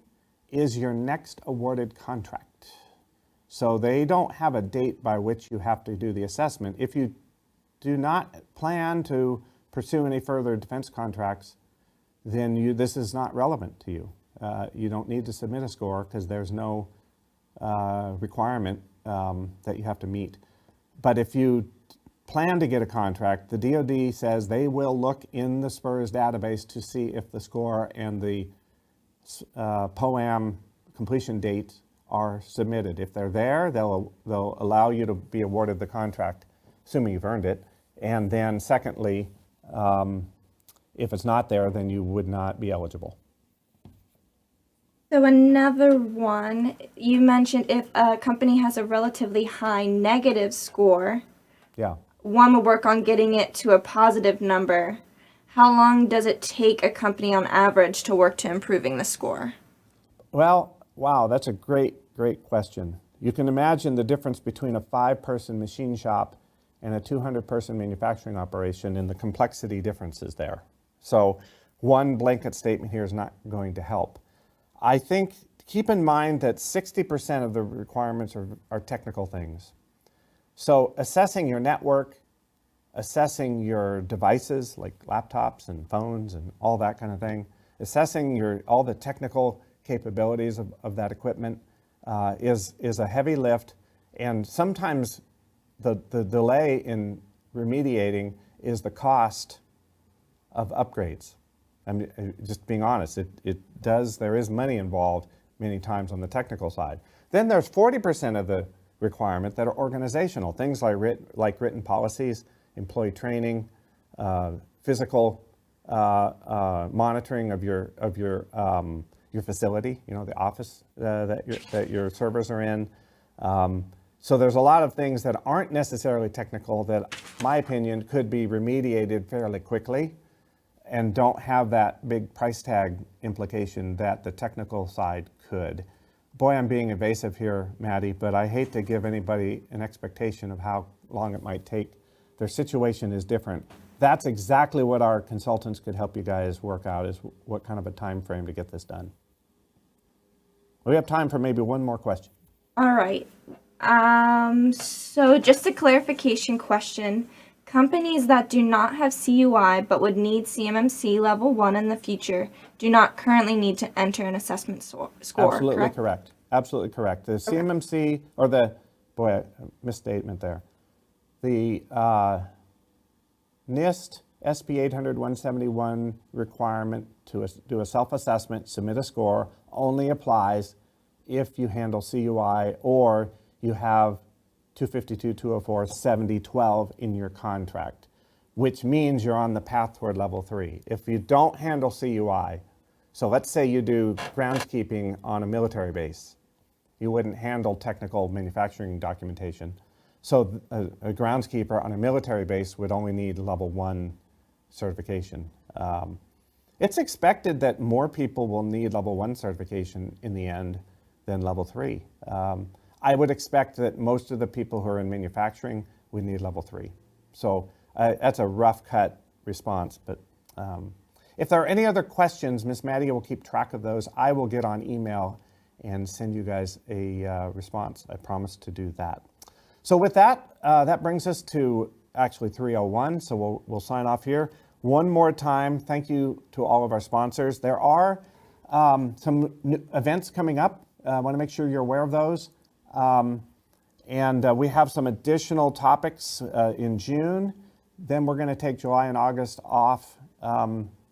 is your next awarded contract. So they don't have a date by which you have to do the assessment. If you do not plan to pursue any further defense contracts, then this is not relevant to you. You don't need to submit a score because there's no requirement that you have to meet. But if you plan to get a contract, the DoD says they will look in the SPRS database to see if the score and the POAM completion date are submitted. If they're there, they'll allow you to be awarded the contract, assuming you've earned it. And then secondly, if it's not there, then you would not be eligible. So another one, you mentioned if a company has a relatively high negative score, Yeah. one will work on getting it to a positive number. How long does it take a company on average to work to improving the score? Well, wow, that's a great question. You can imagine the difference between a 5-person machine shop and a 200-person manufacturing operation and the complexity differences there. So one blanket statement here is not going to help. I think, keep in mind that 60% of the requirements are technical things. So assessing your network, assessing your devices like laptops and phones and all that kind of thing, assessing all the technical capabilities of that equipment is a heavy lift, and sometimes the delay in remediating is the cost of upgrades. I mean, just being honest, there is money involved many times on the technical side. Then there's 40% of the requirement that are organizational, things like written policies, employee training, physical monitoring of your facility, the office that your servers are in. So there's a lot of things that aren't necessarily technical that, in my opinion, could be remediated fairly quickly and don't have that big price tag implication that the technical side could. Boy, I'm being evasive here, Maddie, but I hate to give anybody an expectation of how long it might take. Their situation is different. That's exactly what our consultants could help you guys work out, is what kind of a time frame to get this done. We have time for maybe one more question. All right. So just a clarification question. Companies that do not have CUI but would need CMMC level 1 in the future do not currently need to enter an assessment score, Absolutely correct? correct. absolutely correct. The CMMC, or misstatement there. The NIST SP 800-171 requirement to do a self-assessment, submit a score, only applies if you handle CUI or you have 252-204-7012 in your contract, which means you're on the path toward level 3. If you don't handle CUI, so let's say you do groundskeeping on a military base, you wouldn't handle technical manufacturing documentation. So a groundskeeper on a military base would only need level 1 certification. It's expected that more people will need level 1 certification in the end than level 3. I would expect that most of the people who are in manufacturing would need level 3. So that's a rough cut response, but if there are any other questions, Ms. Maddie will keep track of those. I will get on email and send you guys a response. I promise to do that. So with that, that brings us to actually 3:01, so we'll sign off here. One more time, thank you to all of our sponsors. There are some new events coming up. I want to make sure you're aware of those. And we have some additional topics in June. Then we're going to take July and August off.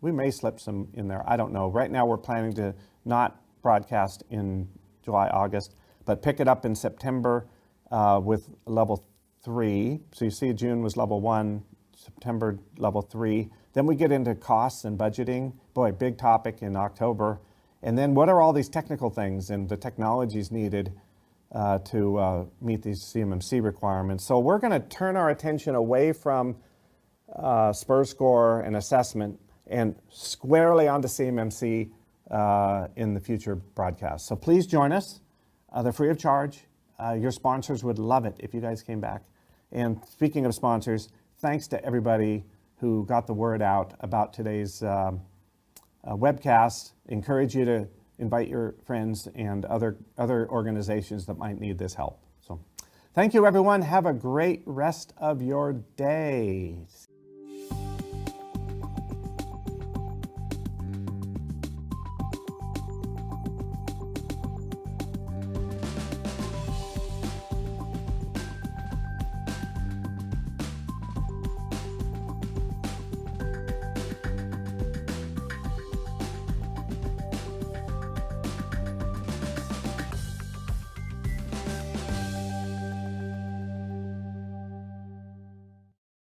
We may slip some in there. I don't know. Right now we're planning to not broadcast in July, August, but pick it up in September with level 3. So you see June was level 1, September level 3. Then we get into costs and budgeting. Boy, big topic in October. And then what are all these technical things and the technologies needed to meet these CMMC requirements? So we're going to turn our attention away from SPRS score and assessment and squarely onto CMMC in the future broadcasts. So please join us. They're free of charge. Your sponsors would love it if you guys came back. And speaking of sponsors, thanks to everybody who got the word out about today's webcast. Encourage you to invite your friends and other organizations that might need this help. So thank you, everyone. Have a great rest of your day.